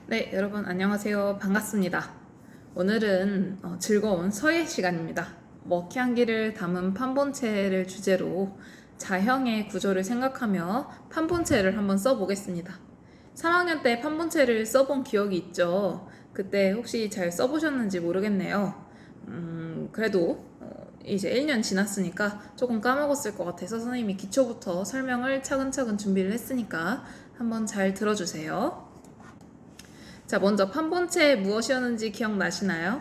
네, 여러분 안녕하세요. 반갑습니다. 오늘은 즐거운 서예 시간입니다. 먹향기를 담은 판본체를 주제로 자형의 구조를 생각하며 판본체를 한번 써보겠습니다. 3학년 때 판본체를 써본 기억이 있죠? 그때 혹시 잘 써보셨는지 모르겠네요. 그래도 이제 1년 지났으니까 조금 까먹었을 것 같아서 선생님이 기초부터 설명을 차근차근 준비를 했으니까 한번 잘 들어주세요. 자, 먼저 판본체 무엇이었는지 기억나시나요?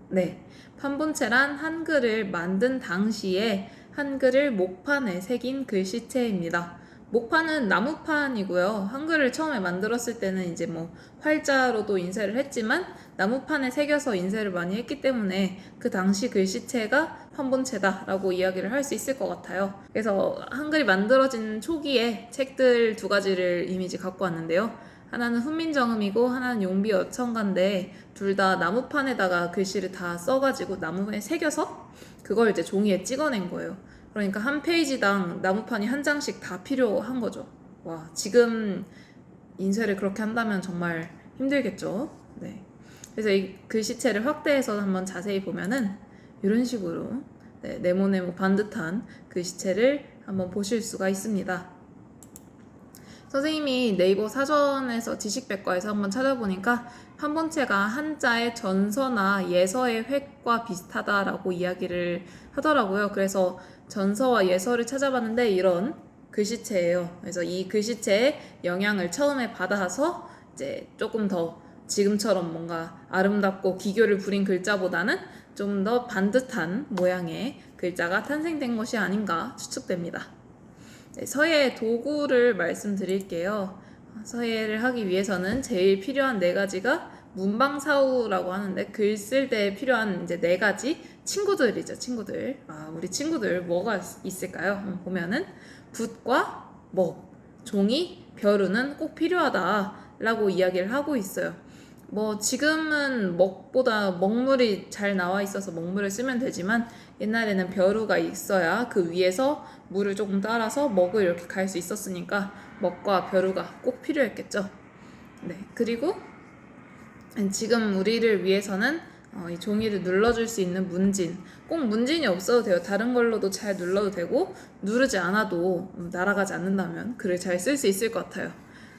네. 판본체란 한글을 만든 당시에 한글을 목판에 새긴 글씨체입니다. 목판은 나무판이고요. 한글을 처음에 만들었을 때는 이제 뭐 활자로도 인쇄를 했지만 나무판에 새겨서 인쇄를 많이 했기 때문에 그 당시 글씨체가 판본체다라고 이야기를 할 수 있을 것 같아요. 그래서 한글이 만들어진 초기에 책들 두 가지를 이미지 갖고 왔는데요. 하나는 훈민정음이고 하나는 용비어천가인데 둘 다 나무판에다가 글씨를 다 써가지고 나무에 새겨서 그걸 이제 종이에 찍어낸 거예요. 그러니까 한 페이지당 나무판이 한 장씩 다 필요한 거죠. 와, 지금 인쇄를 그렇게 한다면 정말 힘들겠죠. 네. 그래서 이 글씨체를 확대해서 한번 자세히 보면은 이런 식으로 네모네모 반듯한 글씨체를 한번 보실 수가 있습니다. 선생님이 네이버 사전에서 지식백과에서 한번 찾아보니까 판본체가 한자의 전서나 예서의 획과 비슷하다라고 이야기를 하더라고요. 그래서 전서와 예서를 찾아봤는데 이런 글씨체예요. 그래서 이 글씨체의 영향을 처음에 받아서 이제 조금 더 지금처럼 뭔가 아름답고 기교를 부린 글자보다는 좀 더 반듯한 모양의 글자가 탄생된 것이 아닌가 추측됩니다. 네, 서예 도구를 말씀드릴게요. 서예를 하기 위해서는 제일 필요한 네 가지가 문방사우라고 하는데 글 쓸 때 필요한 이제 네 가지 친구들이죠, 친구들. 우리 친구들 뭐가 있을까요? 보면은 붓과 먹, 종이, 벼루는 꼭 필요하다라고 이야기를 하고 있어요. 뭐 지금은 먹보다 먹물이 잘 나와 있어서 먹물을 쓰면 되지만 옛날에는 벼루가 있어야 그 위에서 물을 조금 따라서 먹을 이렇게 갈 수 있었으니까 먹과 벼루가 꼭 필요했겠죠. 네, 그리고 지금 우리를 위해서는 이 종이를 눌러줄 수 있는 문진, 꼭 문진이 없어도 돼요. 다른 걸로도 잘 눌러도 되고 누르지 않아도 날아가지 않는다면 글을 잘 쓸 수 있을 것 같아요.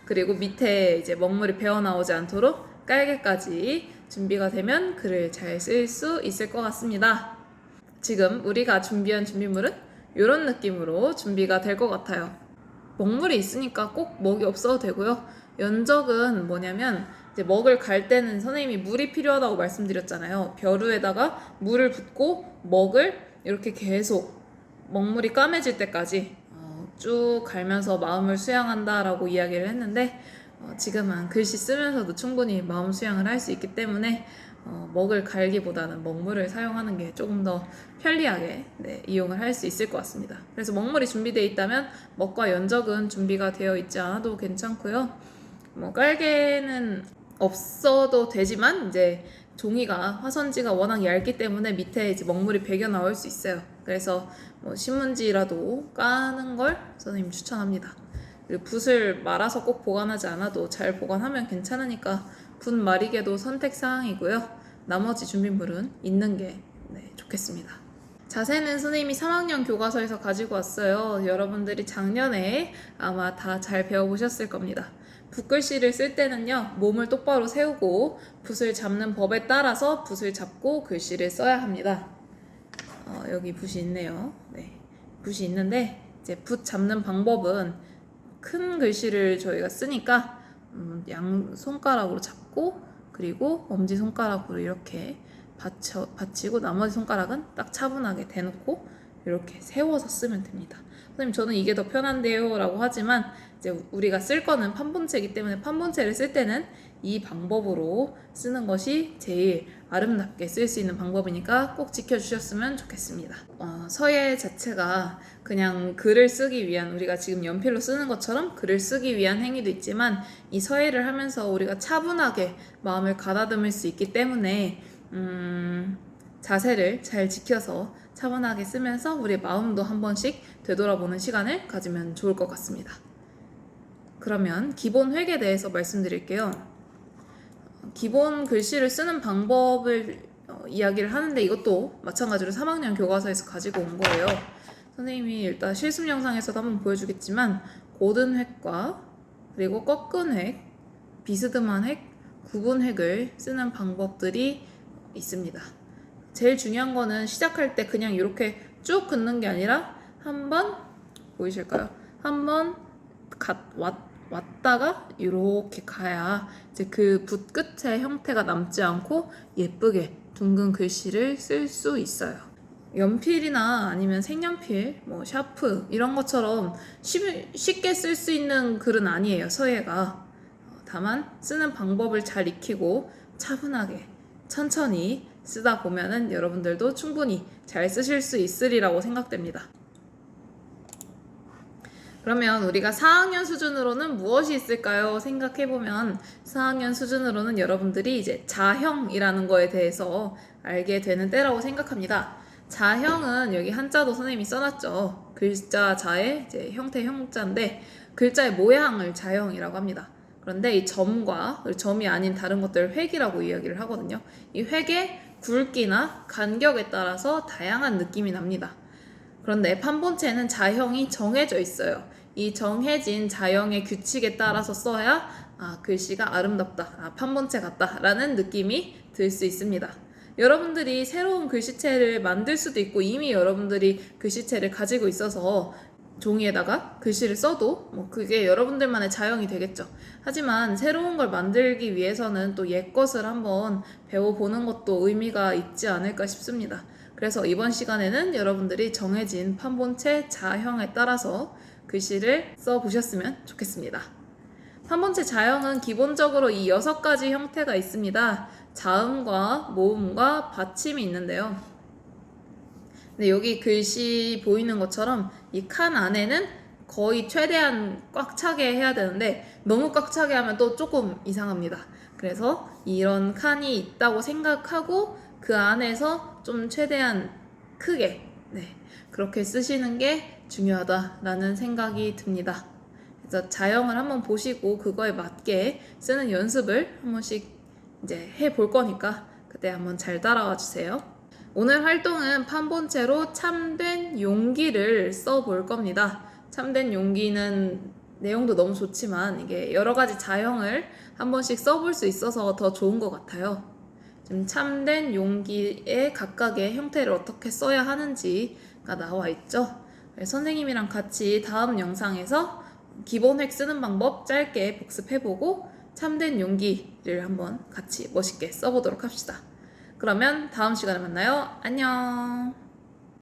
그리고 밑에 이제 먹물이 배어 나오지 않도록 깔개까지 준비가 되면 글을 잘 쓸 수 있을 것 같습니다. 지금 우리가 준비한 준비물은 이런 느낌으로 준비가 될 것 같아요. 먹물이 있으니까 꼭 먹이 없어도 되고요. 연적은 뭐냐면 이제 먹을 갈 때는 선생님이 물이 필요하다고 말씀드렸잖아요. 벼루에다가 물을 붓고 먹을 이렇게 계속 먹물이 까매질 때까지 쭉 갈면서 마음을 수양한다라고 이야기를 했는데 지금은 글씨 쓰면서도 충분히 마음 수양을 할 수 있기 때문에 먹을 갈기보다는 먹물을 사용하는 게 조금 더 편리하게 이용을 할 수 있을 것 같습니다. 그래서 먹물이 준비되어 있다면 먹과 연적은 준비가 되어 있지 않아도 괜찮고요. 뭐 깔개는 없어도 되지만 이제 종이가 화선지가 워낙 얇기 때문에 밑에 이제 먹물이 배겨 나올 수 있어요. 그래서 뭐 신문지라도 까는 걸 선생님 추천합니다. 그리고 붓을 말아서 꼭 보관하지 않아도 잘 보관하면 괜찮으니까 붓 마리개도 선택 사항이고요. 나머지 준비물은 있는 게 좋겠습니다. 자세는 선생님이 3학년 교과서에서 가지고 왔어요. 여러분들이 작년에 아마 다 잘 배워보셨을 겁니다. 붓글씨를 쓸 때는요, 몸을 똑바로 세우고 붓을 잡는 법에 따라서 붓을 잡고 글씨를 써야 합니다. 여기 붓이 있네요. 네, 붓이 있는데 이제 붓 잡는 방법은 큰 글씨를 저희가 쓰니까 양 손가락으로 잡고 그리고 엄지 손가락으로 이렇게 받치고 나머지 손가락은 딱 차분하게 대놓고 이렇게 세워서 쓰면 됩니다. 선생님 저는 이게 더 편한데요 라고 하지만 이제 우리가 쓸 거는 판본체이기 때문에 판본체를 쓸 때는 이 방법으로 쓰는 것이 제일 아름답게 쓸 수 있는 방법이니까 꼭 지켜주셨으면 좋겠습니다. 서예 자체가 그냥 글을 쓰기 위한, 우리가 지금 연필로 쓰는 것처럼 글을 쓰기 위한 행위도 있지만 이 서예를 하면서 우리가 차분하게 마음을 가다듬을 수 있기 때문에 자세를 잘 지켜서 차분하게 쓰면서 우리의 마음도 한 번씩 되돌아보는 시간을 가지면 좋을 것 같습니다. 그러면 기본 획에 대해서 말씀드릴게요. 기본 글씨를 쓰는 방법을 이야기를 하는데 이것도 마찬가지로 3학년 교과서에서 가지고 온 거예요. 선생님이 일단 실습 영상에서도 한번 보여주겠지만 고든 획과 그리고 꺾은 획, 비스듬한 획, 구분 획을 쓰는 방법들이 있습니다. 제일 중요한 거는 시작할 때 그냥 이렇게 쭉 긋는 게 아니라 한번 보이실까요? 한번 왔다가 이렇게 가야 이제 그 붓 끝의 형태가 남지 않고 예쁘게 둥근 글씨를 쓸 수 있어요. 연필이나 아니면 색연필, 뭐 샤프 이런 것처럼 쉽게 쓸 수 있는 글은 아니에요, 서예가. 다만 쓰는 방법을 잘 익히고 차분하게 천천히 쓰다 보면은 여러분들도 충분히 잘 쓰실 수 있으리라고 생각됩니다. 그러면 우리가 4학년 수준으로는 무엇이 있을까요? 생각해보면 4학년 수준으로는 여러분들이 이제 자형이라는 거에 대해서 알게 되는 때라고 생각합니다. 자형은 여기 한자도 선생님이 써놨죠. 글자 자의 이제 형태 형자인데 글자의 모양을 자형이라고 합니다. 그런데 이 점과 점이 아닌 다른 것들을 획이라고 이야기를 하거든요. 이 획의 굵기나 간격에 따라서 다양한 느낌이 납니다. 그런데 판본체는 자형이 정해져 있어요. 이 정해진 자형의 규칙에 따라서 써야 글씨가 아름답다, 판본체 같다 라는 느낌이 들 수 있습니다. 여러분들이 새로운 글씨체를 만들 수도 있고 이미 여러분들이 글씨체를 가지고 있어서 종이에다가 글씨를 써도 뭐 그게 여러분들만의 자형이 되겠죠. 하지만 새로운 걸 만들기 위해서는 또 옛 것을 한번 배워보는 것도 의미가 있지 않을까 싶습니다. 그래서 이번 시간에는 여러분들이 정해진 판본체 자형에 따라서 글씨를 써보셨으면 좋겠습니다. 판본체 자형은 기본적으로 이 6가지 형태가 있습니다. 자음과 모음과 받침이 있는데요. 근데 여기 글씨 보이는 것처럼 이 칸 안에는 거의 최대한 꽉 차게 해야 되는데 너무 꽉 차게 하면 또 조금 이상합니다. 그래서 이런 칸이 있다고 생각하고 그 안에서 좀 최대한 크게 그렇게 쓰시는 게 중요하다라는 생각이 듭니다. 그래서 자형을 한번 보시고 그거에 맞게 쓰는 연습을 한 번씩 이제 해볼 거니까 그때 한번 잘 따라와 주세요. 오늘 활동은 판본체로 참된 용기를 써볼 겁니다. 참된 용기는 내용도 너무 좋지만 이게 여러 가지 자형을 한 번씩 써볼 수 있어서 더 좋은 것 같아요. 지금 참된 용기의 각각의 형태를 어떻게 써야 하는지가 나와 있죠. 선생님이랑 같이 다음 영상에서 기본 획 쓰는 방법 짧게 복습해보고 참된 용기를 한번 같이 멋있게 써보도록 합시다. 그러면 다음 시간에 만나요. 안녕.